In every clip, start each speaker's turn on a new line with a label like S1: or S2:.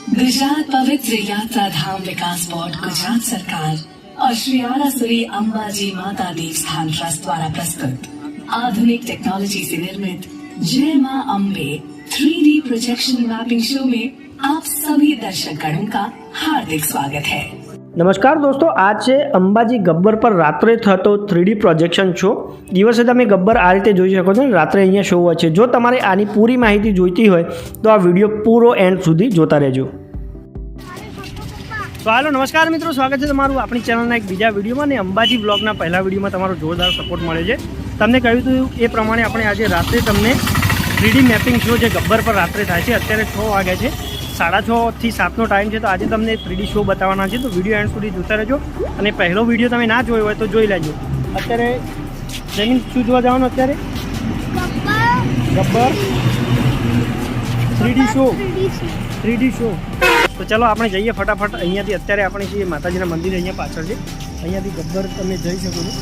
S1: ગુજરાત પવિત્ર યાત્રાધામ વિકાસ બોર્ડ ગુજરાત સરકાર और श्री आरासुरी अंबाजी माता देवस्थान ट्रस्ट द्वारा प्रस्तुत आधुनिक टेक्नोलॉजी से निर्मित जय मां Ambe 3D projection mapping show में आप सभी दर्शकगणों का हार्दिक स्वागत है।
S2: नमस्कार दोस्तों, आज છે અંબાજી ગબ્બર પર રાત્રે થતો 3D પ્રોજેક્શન શો। દિવસે તમે ગબ્બર આ રીતે જોઈ શકો છો, રાત્રે અહીંયા શો હોય છે। જો તમારે આની પૂરી માહિતી જોઈતી હોય તો આ વિડીયો પૂરો એન્ડ સુધી જોતા રહેજો। તો હાલો નમસ્કાર મિત્રો, સ્વાગત છે તમારું આપણી ચેનલના એક બીજા વિડીયોમાં। અને અંબાજી બ્લોગના પહેલા વિડીયોમાં તમારો જોરદાર સપોર્ટ મળે છે। તમને કહ્યું હતું એ પ્રમાણે આપણે આજે રાત્રે તમને 3D મેપિંગ શો જે ગબ્બર પર રાત્રે થાય છે। અત્યારે 6 વાગ્યા છે, 6:30 થી 7નો ટાઈમ છે। તો આજે તમને 3D શો બતાવવાના છે, તો વિડીયો એન્ડ સુધી જોતા રહેજો। અને પહેલો વિડીયો તમે ના જોયો હોય તો જોઈ લેજો। અત્યારે જમીન શું જોવા જવાનું? અત્યારે ગબ્બર 3D શો। તો ચાલો આપણે જઈએ ફટાફટ અહીંયાથી। અત્યારે આપણે છીએ માતાજીના મંદિર અહીંયા પાછળ છે, અહીંયાથી ગબ્બર તમે જઈ શકો છો।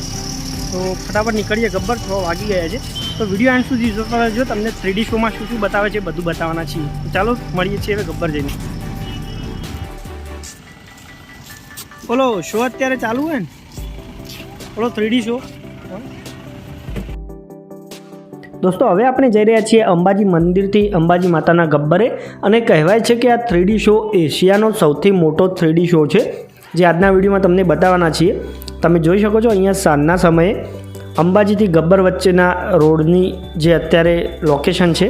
S2: તો ફટાફટ નીકળીએ ગબ્બર, 6 વાગી ગયા છે। તો વિડીયો એન્ડ સુધી જોતા રહેજો, તમને 3D શોમાં શું શું બતાવે છે બધું બતાવવાના છીએ। તો ચાલો મળીએ છીએ હવે ગબ્બર જઈને। બોલો શો અત્યારે ચાલુ હોય ને, બોલો 3D શો। દોસ્તો હવે આપણે જઈ રહ્યા છીએ અંબાજી મંદિરથી અંબાજી માતાના ગબ્બરે। અને કહેવાય છે કે આ 3D શો એશિયાનો સૌથી મોટો 3D શો છે, જે આજના વિડીયોમાં તમને બતાવવાના છીએ। તમે જોઈ શકો છો અહીંયા સાંજના સમયે અંબાજીથી ગબ્બર વચ્ચેના રોડની જે અત્યારે લોકેશન છે,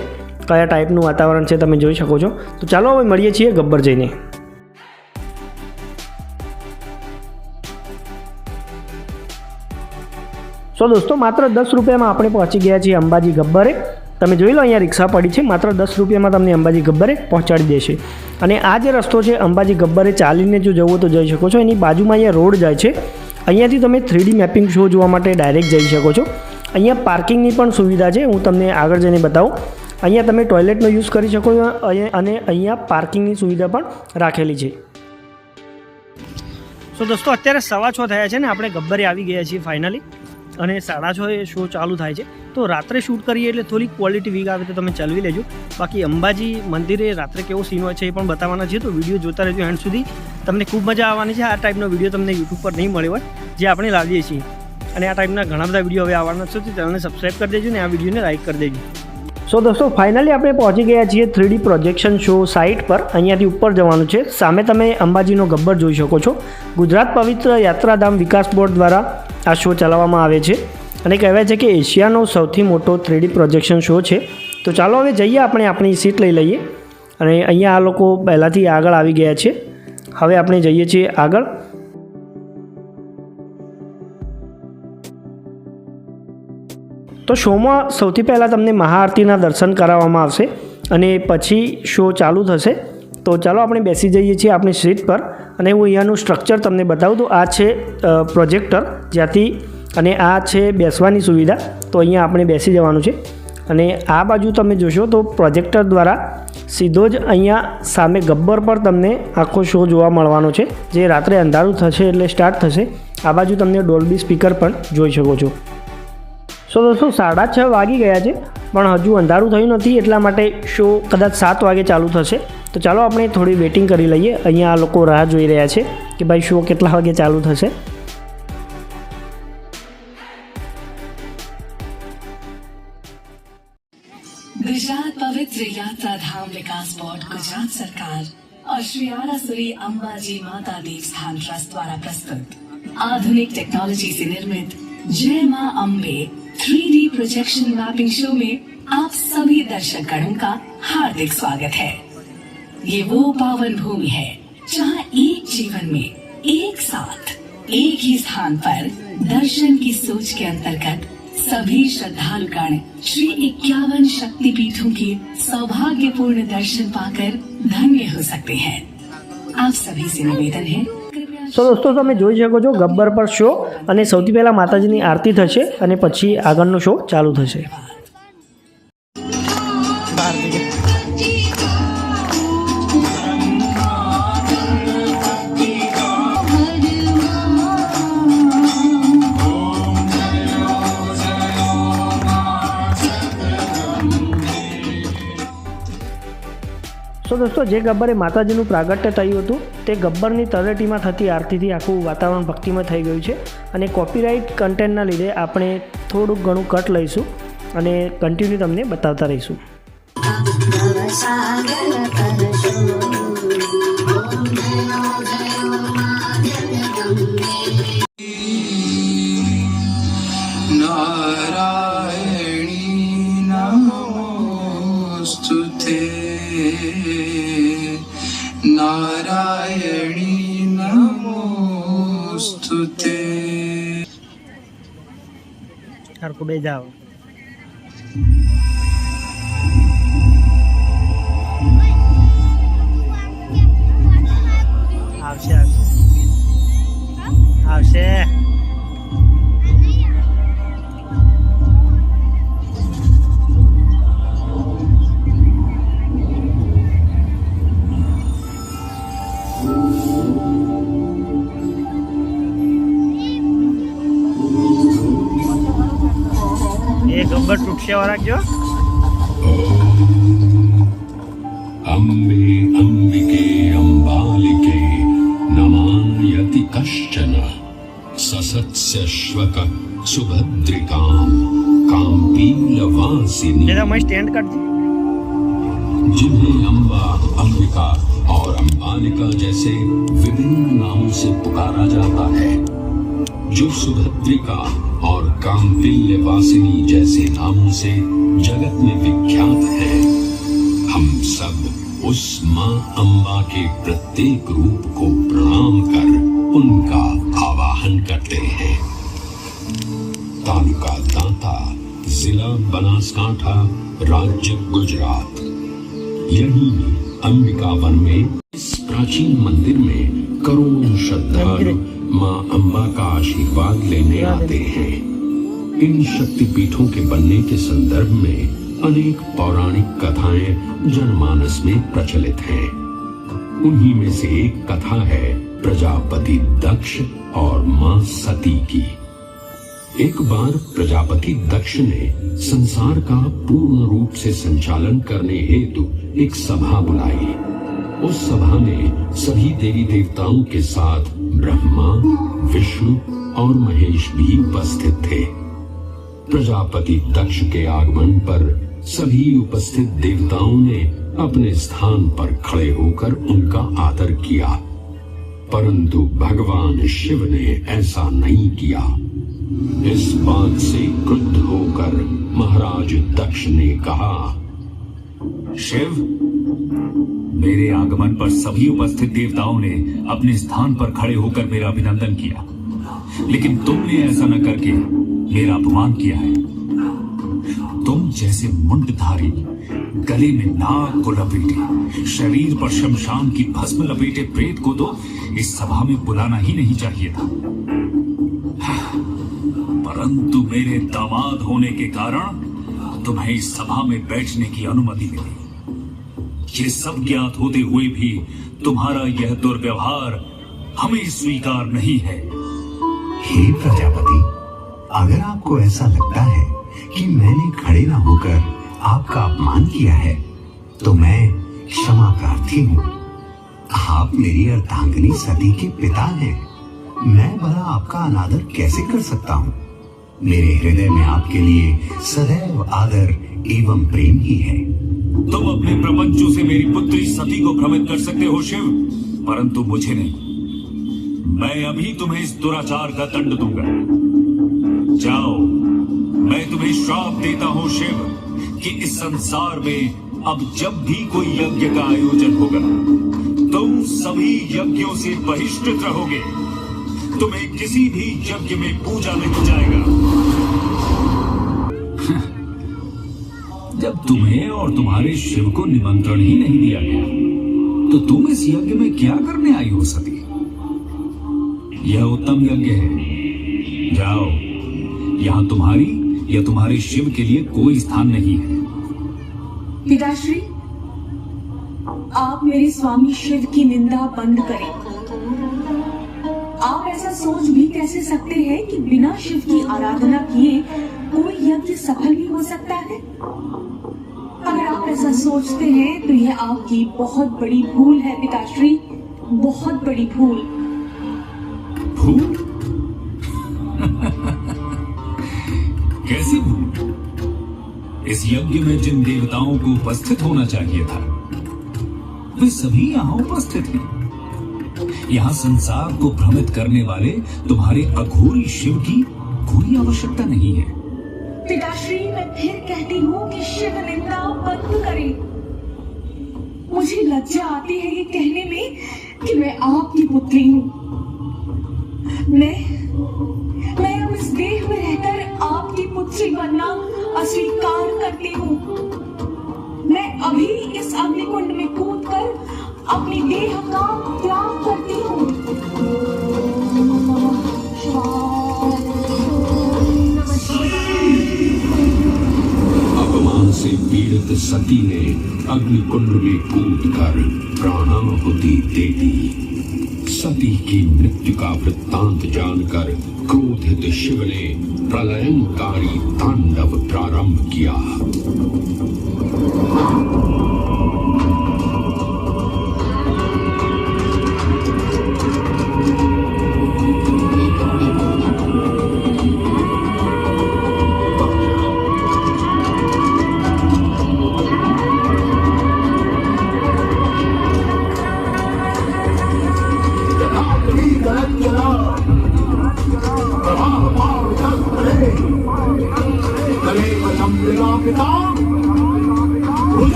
S2: કયા ટાઈપનું વાતાવરણ છે તમે જોઈ શકો છો। તો ચાલો હવે મળીએ છીએ ગબ્બર જઈને। સો દોસ્તો માત્ર 10 રૂપિયામાં આપણે પહોંચી ગયા છીએ અંબાજી ગબ્બરે। તમે જોઈ લો અહીંયા રિક્ષા પડી છે, માત્ર 10 રૂપિયામાં તમને અંબાજી ગબ્બરે પહોંચાડી દેશે। અને આ જે રસ્તો છે અંબાજી ગબ્બરે ચાલીને જો જવું તો જઈ શકો છો। એની બાજુમાં અહીંયા રોડ જાય છે, અહીંયાથી તમે 3D મેપિંગ શો જોવા માટે ડાયરેક્ટ જઈ શકો છો। અહીંયા પાર્કિંગની પણ સુવિધા છે, હું તમને આગળ જઈને બતાવું। અહીંયા તમે ટોયલેટનો યુઝ કરી શકો છો અને અહીંયા પાર્કિંગની સુવિધા પણ રાખેલી છે। સો દોસ્તો અત્યારે 6:15 થયા છે ને આપણે ગબ્બરે આવી ગયા છીએ ફાઇનલી। અને 6:30 શો ચાલુ થાય છે। તો રાત્રે શૂટ કરીએ એટલે થોડી ક્વોલિટી વીક આવે તો તમે ચલાવી લેજો। બાકી અંબાજી મંદિરે રાત્રે કેવો સીન હોય છે એ પણ બતાવવાના છે, તો વિડીયો જોતા રહેજો એન્ડ સુધી, તમને ખૂબ મજા આવવાની છે। આ ટાઈપનો વિડીયો તમને યુટ્યુબ પર નહીં મળે હોય જે આપણે લાવીએ છીએ। અને આ ટાઈપના ઘણા બધા વિડીયો હવે આવવાના છે, તો ચેનલને સબસ્ક્રાઈબ કરી દેજો ને આ વિડીયોને લાઈક કરી દેજો। સો દોસ્તો ફાઇનલી આપણે પહોંચી ગયા છીએ 3D પ્રોજેક્શન શો સાઇટ પર। અહીંયાથી ઉપર જવાનું છે, સામે તમે અંબાજીનો ગબ્બર જોઈ શકો છો। ગુજરાત પવિત્ર યાત્રાધામ વિકાસ બોર્ડ દ્વારા આ શો ચલાવવામાં આવે છે અને કહેવાય છે કે એશિયાનો સૌથી મોટો 3D પ્રોજેક્શન શો છે। તો ચાલો હવે જઈએ, આપણે આપણી સીટ લઈ લઈએ। અને અહીંયા આ લોકો પહેલાંથી આગળ આવી ગયા છે, હવે આપણે જઈએ છીએ આગળ। તો શોમાં સૌથી પહેલાં તમને મહાઆરતીના દર્શન કરાવવામાં આવશે અને પછી શો ચાલુ થશે। તો ચાલો આપણે બેસી જઈએ છીએ આપણી સીટ પર અને હું અહીંયાનું સ્ટ્રક્ચર તમને બતાવું। તો આ છે પ્રોજેક્ટર જ્યાંથી, અને આ છે બેસવાની સુવિધા। તો અહીંયા આપણે બેસી જવાનું છે અને આ બાજુ તમે જોશો તો પ્રોજેક્ટર દ્વારા સીધો જ અહીંયા સામે ગબ્બર પર તમને આખો શો જોવા મળવાનો છે, જે રાત્રે અંધારું થશે એટલે સ્ટાર્ટ થશે। આ બાજુ તમને ડોલ્બી સ્પીકર પણ જોઈ શકો છો। સો દોસ્તો 6:30 વાગી ગયા છે પણ હજુ અંધારું થયું નથી, એટલા માટે શો કદાચ 7 વાગે ચાલુ થશે। તો ચાલો આપણે થોડી વેટિંગ કરી લઈએ। અહીંયા આ લોકો રાહ જોઈ રહ્યા છે કે ભાઈ શો કેટલા વાગે ચાલુ થશે।
S1: गुजरात पवित्र यात्राधाम विकास बोर्ड गुजरात सरकार और श्री आरासुरी अंबाजी माता देवस्थान ट्रस्ट द्वारा प्रस्तुत आधुनिक टेक्नोलॉजी से निर्मित जय मां Ambe 3D projection mapping show में आप सभी दर्शकगणों का हार्दिक स्वागत है। ये वो पावन भूमि है जहाँ एक जीवन में एक साथ एक ही स्थान पर दर्शन की सोच के अंतर्गत सभी श्रद्धालुगण श्री 51 शक्तिपीठों के सौभाग्यपूर्ण दर्शन पाकर धन्य हो सकते हैं। आप सभी से निवेदन है।
S2: સો દોસ્તો તમે જોઈ શકો છો ગબ્બર પર શો, અને સૌથી પહેલાં માતાજીની આરતી થશે અને પછી આગળનો શો ચાલુ થશે। સો દોસ્તો, જે ગબ્બરે માતાજીનું પ્રાગટ્ય થયું હતું તે ગબ્બરની તળેટીમાં થતી આરતીથી આખું વાતાવરણ ભક્તિમય થઈ ગયું છે. અને કોપીરાઇટ કન્ટેન્ટના લીધે આપણે થોડુંક ઘણું કટ લઈશું અને કન્ટિન્યુ તમને બતાવતા રહીશું.
S3: नारायणी नमोस्तुते नारायणी नमोस्तुते.
S2: હરખું બે જાઓ. આવશે આવશે આવશે. એ ગબ્બર તૂટશે રાખજો.
S4: अम्बे अम्बिके अम्बालिके नमायति कश्चन ससत्स्यश्वक सुभद्रिकां काम्पीलवासिनी.
S2: जरा मैं स्टैंड कर दी.
S4: जिन्हें अम्बा, अंबिका और अम्बालिका जैसे विभिन्न नामों से पुकारा जाता है, जो सुभद्रिका और काम्पील्यवासिनी जैसे नामों से जगत में विख्यात है, हम सब उस मां अम्बा के प्रत्येक रूप को प्रणाम कर उनका आवाहन करते हैं. तालुका दांता, जिला बनासकांठा, राज्य गुजरात. यहीं अंबिका वन में इस प्राचीन मंदिर में करोड़ों श्रद्धालु मां अम्बा का आशीर्वाद लेने आते हैं. इन शक्तिपीठों के बनने के संदर्भ में अनेक पौराणिक कथाएं जनमानस में प्रचलित हैं. उन्हीं में से एक कथा है प्रजापति दक्ष और मां सती की. एक बार प्रजापति दक्ष ने संसार का पूर्ण रूप से संचालन करने हेतु एक सभा बुलाई. उस सभा में सभी देवी देवताओं के साथ ब्रह्मा, विष्णु और महेश भी उपस्थित थे. प्रजापति दक्ष के आगमन पर सभी उपस्थित देवताओं ने अपने स्थान पर खड़े होकर उनका आदर किया, परंतु भगवान शिव ने ऐसा नहीं किया. इस बात से क्रुद्ध होकर महाराज दक्ष ने कहा,
S5: शिव, मेरे आगमन पर सभी उपस्थित देवताओं ने अपने स्थान पर खड़े होकर मेरा अभिनंदन किया, लेकिन तुमने ऐसा न करके मेरा अपमान किया है. तुम जैसे मुंडधारी, गले में नाग को लपेटे, शरीर पर शमशान की भस्म लपेटे प्रेत को तो इस सभा में बुलाना ही नहीं चाहिए था. परंतु मेरे दामाद होने के कारण तुम्हें इस सभा में बैठने की अनुमति मिली. ये सब ज्ञात होते हुए भी तुम्हारा यह दुर्व्यवहार हमें स्वीकार नहीं है.
S6: हे प्रजापति, अगर आपको ऐसा लगता है कि मैंने खड़े न होकर आपका अपमान किया है, तो मैं क्षमा प्रार्थी हूँ. आप मेरी अर्धांगिनी सती के पिता हैं. मैं भला आपका अनादर कैसे कर सकता हूँ? मेरे हृदय में आपके लिए सदैव आदर एवं प्रेम ही है.
S5: तुम अपने प्रपंचों से मेरी पुत्री सती को भ्रमित कर सकते हो शिव, परंतु मुझे नहीं. मैं अभी तुम्हें इस दुराचार का दंड दूंगा. जाओ, मैं तुम्हें श्राप देता हूँ शिव कि इस संसार में अब जब भी कोई यज्ञ का आयोजन होगा, तुम सभी यज्ञों से बहिष्कृत रहोगे. तुम्हें किसी भी यज्ञ में पूजा नहीं जाएगा. जब तुम्हें और तुम्हारे शिव को निमंत्रण ही नहीं दिया गया, तो तुम इस यज्ञ में क्या करने आई हो सती? यह उत्तम यज्ञ है. जाओ, यहाँ तुम्हारी या तुम्हारे शिव के लिए कोई स्थान नहीं है.
S7: पिताश्री, आप मेरे स्वामी शिव की निंदा बंद करें. आप ऐसा सोच भी कैसे सकते हैं कि बिना शिव की आराधना किए कोई यज्ञ सफल भी हो सकता है? अगर आप ऐसा सोचते हैं तो यह आपकी बहुत बड़ी भूल है पिताश्री, बहुत बड़ी भूल।
S5: भूल? कैसी भूल? इस यज्ञ में जिन देवताओं को उपस्थित होना चाहिए था वे सभी यहाँ उपस्थित हैं। यहाँ संसार को भ्रमित करने वाले तुम्हारे अघोरी शिव की कोई आवश्यकता नहीं है।
S7: पिताश्री, मैं फिर कहती हूँ कि शिव निंदा बंद करें। मुझे लज्जा आती है ये कहने में कि मैं आपकी पुत्री हूँ। मैं अब इस देह में रहकर आपकी पुत्री बनना अस्वीकार करती हूँ। मैं अभी इस अग्निकुंड में कूदकर अपनी देह का त्याग करती हूँ।
S4: अपमान से पीड़ित सती ने अग्निकुंड में कूदकर प्राणाहुति दे दी। सती की मृत्यु का वृत्तांत जानकर क्रोधित शिव ने प्रलयंकारी तांडव प्रारंभ किया।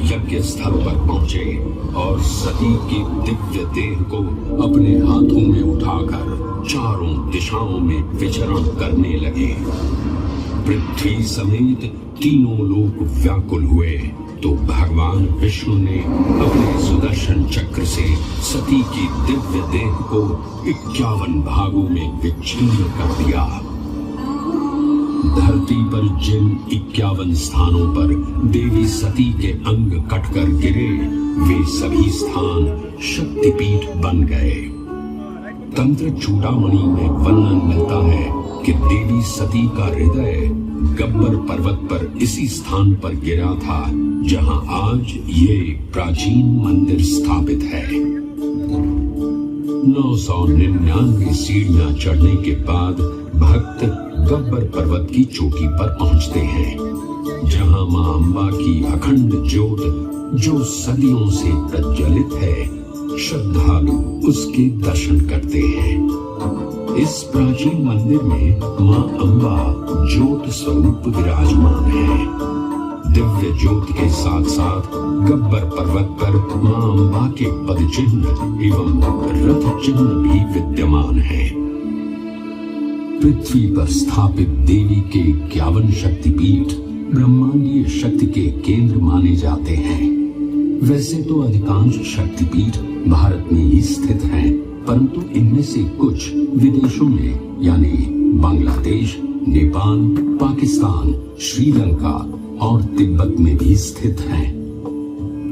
S4: यज्ञ स्थल पर पहुंचे और सती की दिव्य देह को अपने हाथों में उठाकर चारों दिशाओं में विचरण करने लगे। पृथ्वी समेत तीनों लोक व्याकुल हुए तो भगवान विष्णु ने अपने सुदर्शन चक्र से सती की दिव्य देह को 51 भागों में विच्छिन्न कर दिया। धरती पर जिन 51 स्थानों पर देवी सती के अंग कटकर गिरे वे सभी स्थान शक्तिपीठ बन गए। तंत्र चूड़ामणि में वर्णन मिलता है कि देवी सती का हृदय गब्बर पर्वत पर इसी स्थान पर गिरा था जहां आज ये प्राचीन मंदिर स्थापित है। 999 सीढ़ियां चढ़ने के बाद भक्त गब्बर पर्वत की चोटी पर पहुंचते हैं, जहां मां अंबा की अखंड ज्योत जो सदियों से प्रज्वलित है, श्रद्धालु उसके दर्शन करते हैं। इस प्राचीन मंदिर में मां अंबा ज्योत स्वरूप विराजमान है। दिव्य ज्योत के साथ साथ गब्बर पर्वत पर मां अंबा के पद चिन्ह एवं रथ चिन्ह भी विद्यमान है। पृथ्वी पर स्थापित देवी के 51 शक्तिपीठ ब्रह्मांडीय शक्ति के केंद्र माने जाते हैं। वैसे तो अधिकांश शक्तिपीठ भारत में ही स्थित हैं, परंतु इनमें से कुछ विदेशों में यानी बांग्लादेश, नेपाल, पाकिस्तान, श्रीलंका और तिब्बत में भी स्थित हैं।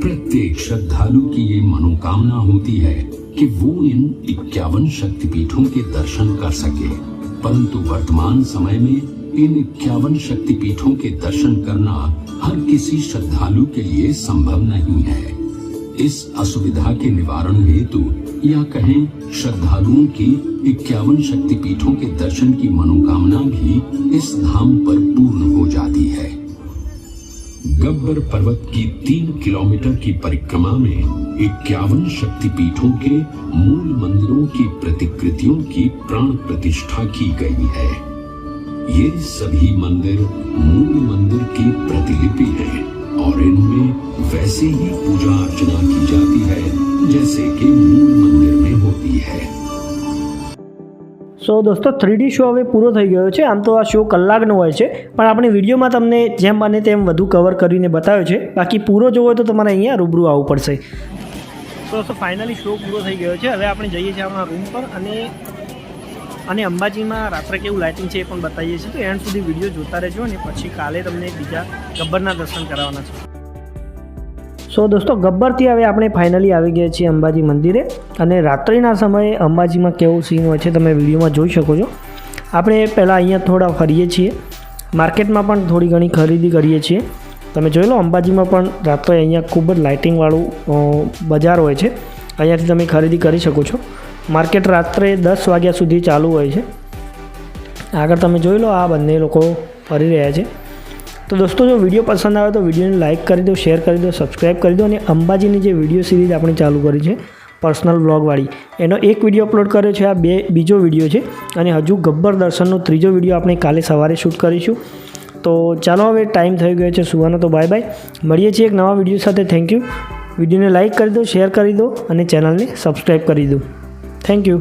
S4: प्रत्येक श्रद्धालु की ये मनोकामना होती है कि वो इन 51 शक्तिपीठों के दर्शन कर सके, परंतु वर्तमान समय में इन 51 शक्तिपीठों के दर्शन करना हर किसी श्रद्धालु के लिए संभव नहीं है। इस असुविधा के निवारण हेतु या कहें श्रद्धालुओं की 51 शक्तिपीठों के दर्शन की मनोकामना भी इस धाम पर पूर्ण हो जाती है। गब्बर पर्वत की 3 किलोमीटर की परिक्रमा में 51 शक्तिपीठों के मूल मंदिरों की प्रतिकृतियों की प्राण प्रतिष्ठा की गई है। ये सभी मंदिर मूल मंदिर की प्रतिलिपि है और इनमें वैसे ही पूजा अर्चना की जाती है जैसे कि मूल मंदिर में होती है।
S2: સો દોસ્તો 3D શો હવે પૂરો થઈ ગયો છે। આમ તો આ શો કલાકનો હોય છે, પણ આપણે વિડીયોમાં તમને જેમ બને તેમ વધુ કવર કરીને બતાવ્યો છે। બાકી પૂરો જોવો હોય તો તમારે અહીંયા રૂબરૂ આવવું પડશે। તો ફાઇનલી શો પૂરો થઈ ગયો છે। હવે આપણે જઈએ છીએ આપણા રૂમ પર અને અને અંબાજીમાં રાત્રે કેવું લાઇટિંગ છે એ પણ બતાવીએ છીએ. તો એન્ડ સુધી વિડીયો જોતા રહેજો અને પછી કાલે તમને બીજા ગબ્બરના દર્શન કરાવવાના છે. સો દોસ્તો, ગબ્બરથી હવે આપણે ફાઇનલી આવી ગયા છીએ અંબાજી મંદિરે. અને રાત્રિના સમયે અંબાજીમાં કેવું સીન હોય છે તમે વિડીયોમાં જોઈ શકો છો. આપણે પહેલાં અહીંયા થોડા ફરીએ છીએ, માર્કેટમાં પણ થોડી ઘણી ખરીદી કરીએ છીએ. તમે જોઈ લો, અંબાજીમાં પણ રાત્રે અહીંયા ખૂબ જ લાઇટિંગવાળું બજાર હોય છે. અહીંયાથી તમે ખરીદી કરી શકો છો. માર્કેટ રાત્રે 10 વાગ્યા સુધી ચાલુ હોય છે. આગળ તમે જોઈ લો, આ બંને લોકો ફરી રહ્યા છે. તો દોસ્તો, જો વિડીયો પસંદ આવે તો વિડીયોને લાઇક કરી દો, શેર કરી દો, સબસ્ક્રાઈબ કરી દો. અને અંબાજીની જે વિડીયો સિરીઝ આપણે ચાલુ કરી છે પર્સનલ વ્લોગવાળી, એનો એક વિડીયો અપલોડ કર્યો છે, આ બીજો વિડીયો છે. અને હજુ ગબ્બર દર્શનનો ત્રીજો વિડીયો આપણે કાલે સવારે શૂટ કરીશું. તો ચાલો, હવે ટાઈમ થઈ ગયો છે સુવાનો. તો બાય બાય, મળીએ છીએ એક નવા વિડીયો સાથે. Thank you. વિડીયોને લાઇક કરી દો, શેર કરી દો અને ચેનલને સબસ્ક્રાઈબ કરી દો. Thank you.